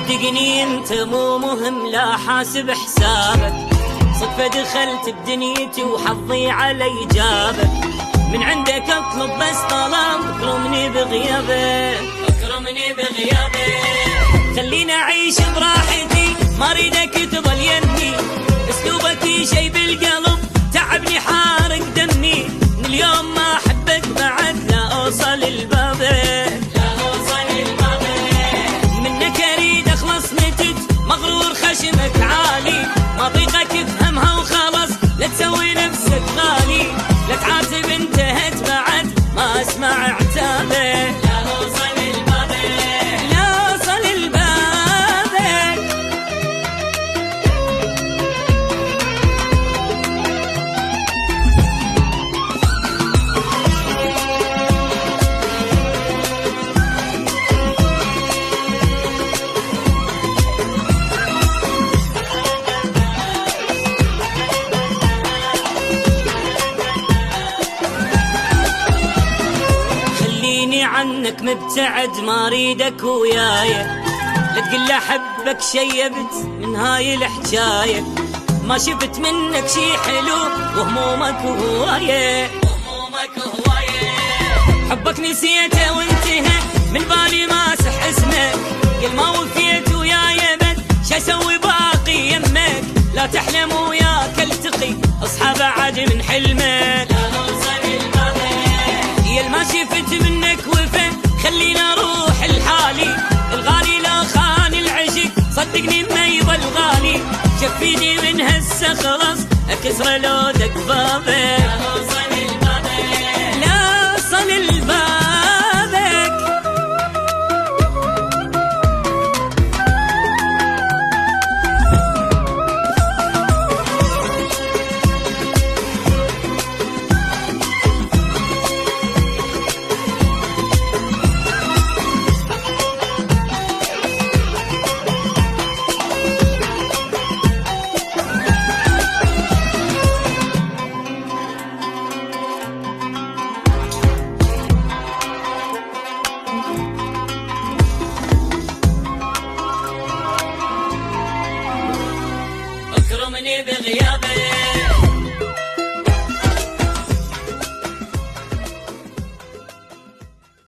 صدقني انت مو مهم لا حاسب حسابك، صدفة دخلت بدنيتي وحظي علي جابك، من عندك اطلب بس طلب اكرمني بغيابك، اكرمني بغيابك، خليني اعيش براحتي ما اريدك تظل يمي، اسلوبك شي بالقلب تعبني حارق دمي، من اليوم ما احبك بعد لا اوصل لبابك، لا اوصل لبابك، منك اريد اخلص نتج مغرور خشمك عالي، ما ضيقك افهمها وخلص لا تسوي نفسك غالي، لا تعاتب انتهت بعد ما اسمع عتابك، لا اوصل لبابك، لا اوصل لبابك. عنك مبتعد ما اريدك وياي، لا تقل احبك شيبت من هاي الحجايه، ما شفت منك شي حلو وهمومك هوايه، وهمومك هوايه، حبك نسيته وانتهى من بالي ماسح اسمك، قل ما وفيت وياي بد شو اسوي باقي يمك، لا تحلم وياك التقي اصحى بعد من حلمك، لا اوصل لبابك، يا ما شفت منك وفا خلينا اروح لحالي، الغالي لا خان العشق صدقني ما يظل غالي، شفيني من هسه خلاص اكسر لو دق بابك.